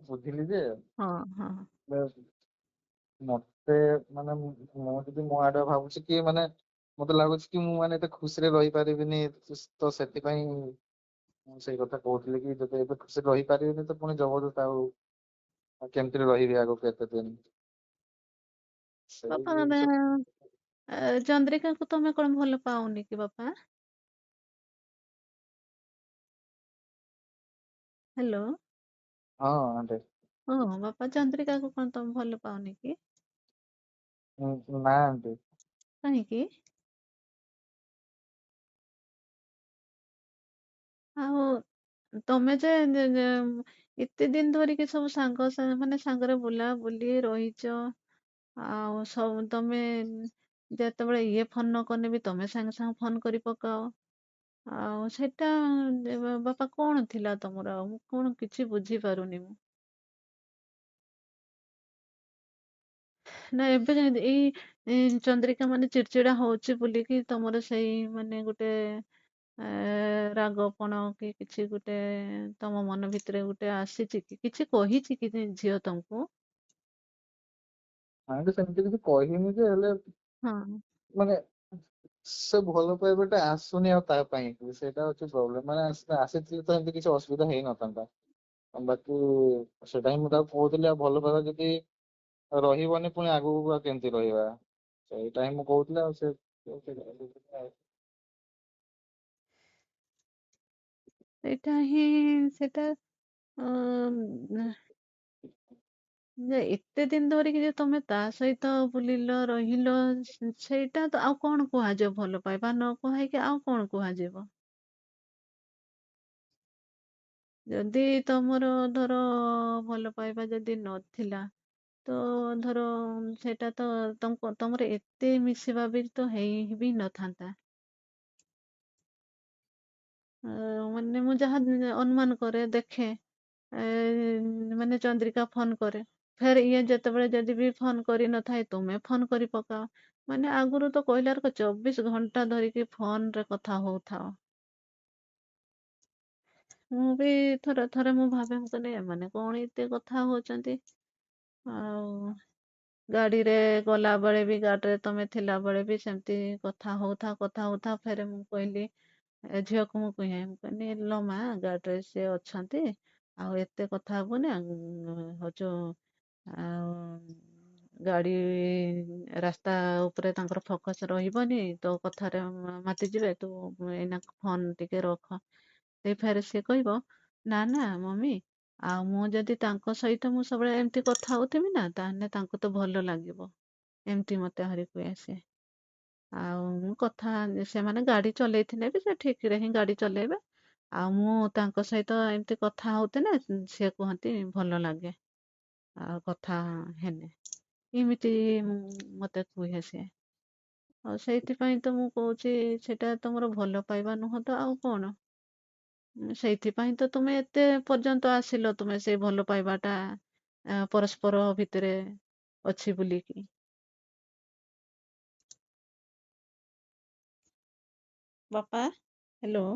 ବୁଝିଲି ଯେ ହଁ ହଁ ହେଲେ ମତେ ମାନେ ମୁଁ ଯଦି ମୋ ଆଡେ ଭାବୁଛି କି ମାନେ ମତେ ଲାଗୁଛି କି ମୁଁ ମାନେ ଏତେ ଖୁସିରେ ରହିପାରିବିନି, ତ ସେଥିପାଇଁ ମୁଁ ସେଇ କଥା କହୁଥିଲି କି ଯଦି ଏବେ ଖୁସିରେ ରହିପାରିବିନି ତ ପୁଣି ଜବରଦସ୍ତ ଆଉ କେମିତି ରହିବି ଆଗକୁ କେତେ ଦିନ ସେଇ ବାପା ଜିନିଷ। ଚନ୍ଦ୍ରିକାକୁ ତମେ କଣ ଭଲ ପାଉନି କି ବାପା? ହ୍ୟାଲୋ। ହଁ ଆଣ୍ଟି। ହଁ ବାପା, ଚନ୍ଦ୍ରିକାକୁ କଣ ତମେ ଭଲ ପାଉନି କି? ନା ଆଣ୍ଟି। କାହିଁକି? ଆଉ ତମେ ଏତେ ଦିନ ଧରିକି ସବୁ ମାନେ ସାଙ୍ଗରେ ବୁଲା ବୁଲି ରହିଛ, ଆଉ ସବୁ ତମେ ଯେତେବେଳେ ଇଏ ଫୋନ ନ କଲେ ବି ତମେ ସାଙ୍ଗେ ସାଙ୍ଗେ ଫୋନ କରି ପକାଅ। ଆଉ ସେଟା ବାପା କଣ ଥିଲା ତମର? ଆଉ ମୁଁ କଣ କିଛି ବୁଝିପାରୁନି ମୁଁ। ନା ଏବେ ଯେମିତି ଏଇ ଚନ୍ଦ୍ରିକା ମାନେ ଚିଡଚିଡା ହଉଛି ବୋଲିକି ତମର ସେଇ ମାନେ ଗୋଟେ ରାଗପଣ କି କିଛି ଗୋଟେ ତମ ମନ ଭିତରେ ଗୋଟେ ଆସିଛି କି କିଛି କହିଛି କି ଝିଅ ତମକୁ? ଆଣ୍ଟି ସେମିତି କିଛି କହିନି ଯେ ହେଲେ ହଁ। ମାନେ ସେ ଭଲ ପାଇବାଟା ଆସୁନି ଆଉ ତା ପାଇଁ କି ସେଇଟା ହଉଛି ପ୍ରୋବ୍ଲେମ। ମାନେ ଆସିଥିଲେ ତ ଏମିତି କିଛି ଅସୁବିଧା ହେଇନଥାନ୍ତା। ବାକି ସେଟା ହିଁ ମୁଁ ତାକୁ କହୁଥିଲି ଆଉ ଭଲ ପାଇବା ଯଦି ରହିବନି ପୁଣି ଆଗକୁ ଆଉ କେମିତି ରହିବା, ସେଇଟା ହିଁ ମୁଁ କହୁଥିଲି ଆଉ ସେ ସେଇଟା ହିଁ ସେଟା ଅ, ଯେ ଏତେ ଦିନ ଧରିକି ଯେ ତମେ ତା ସହିତ ବୁଲିଲ ରହିଲ, ସେଇଟା ତ ଆଉ କଣ କୁହାଯିବ? ଭଲ ପାଇବା ନ କୁହାଇକି ଆଉ କଣ କୁହାଯିବ? ଯଦି ତମର ଧର ଭଲ ପାଇବା ଯଦି ନଥିଲା, ତ ଧର ସେଇଟା ତ ତମର ଏତେ ମିଶିବା ବି ତ ହେଇ ବି ନଥାନ୍ତା। ମାନେ ମୁଁ ଯାହା ଅନୁମାନ କରେ ଦେଖେ, ଏ, ମାନେ ଚନ୍ଦ୍ରିକା ଫୋନ କରେ, ଫେର ଇଏ ଯେତେବେଳେ ଯଦି ବି ଫୋନ କରିନଥାଏ ତୁମେ ଫୋନ କରି ପକାଅ। ମାନେ ଆଗରୁ ତ କହିଲା 24 ଘଣ୍ଟା ଧରିକି ଫୋନ ରେ କଥା ହଉଥାଅ। ମୁଁ ବି ଥରେ ଥରେ ମୁଁ ଭାବେ, ମୁଁ କହିଲି ଏମାନେ କଣ ଏତେ କଥା ହଉଛନ୍ତି? ଆଉ ଗାଡିରେ ଗଲା ବେଳେ ବି, ଗାଡିରେ ତମେ ଥିଲା ବେଳେ ବି ସେମିତି କଥା ହଉଥା ଫେରେ ମୁଁ କହିଲି ଝିଅକୁ ମୁଁ କୁହେ, ମୁଁ କହିଲି ଲୋ ମା ଗାଡିରେ ସେ ଅଛନ୍ତି, ଆଉ ଏତେ କଥା ହବୁନି ହଉଛୁ, ଆଉ ଗାଡି ରାସ୍ତା ଉପରେ ତାଙ୍କର ଫୋକସ ରହିବନି, ତୋ କଥାରେ ମାତିଯିବେ, ତୁ ଏଇନା ଫୋନ ଟିକେ ରଖ। ଫେରେ ସିଏ କହିବ, ନା ନା ମମି, ଆଉ ମୁଁ ଯଦି ତାଙ୍କ ସହିତ ମୁଁ ସବୁବେଳେ ଏମିତି କଥା ହଉଥିବି ନା, ତାହେଲେ ତାଙ୍କୁ ତ ଭଲ ଲାଗିବ। ଏମିତି ମତେ ଭାରି କୁହେ ସେ। ଆଉ ମୁଁ ସେମାନେ ଗାଡି ଚଲେଇଥିଲେ ବି ସେ ଠିକରେ ହିଁ ଗାଡି ଚଲେଇବେ। ଆଉ ମୁଁ ତାଙ୍କ ସହିତ ଏମିତି କଥା ହଉଥିଲେ ସିଏ କୁହନ୍ତି ଭଲ ଲାଗେ। ଆଉ କଥା ହେଲେ ଏମିତି ମତେ କୁହେ ସେ। ଆଉ ସେଇଥିପାଇଁ ତ ମୁଁ କହୁଛି ସେଇଟା ତମର ଭଲ ପାଇବା ନୁହଁ ତ ଆଉ କଣ? ସେଇଥିପାଇଁ ତ ତୁମେ ଏତେ ପର୍ଯ୍ୟନ୍ତ ଆସିଲ, ତୁମେ ସେଇ ଭଲ ପାଇବାଟା ପରସ୍ପର ଭିତରେ ଅଛି ବୋଲିକି। ବାପା, ହ୍ୟାଲୋ।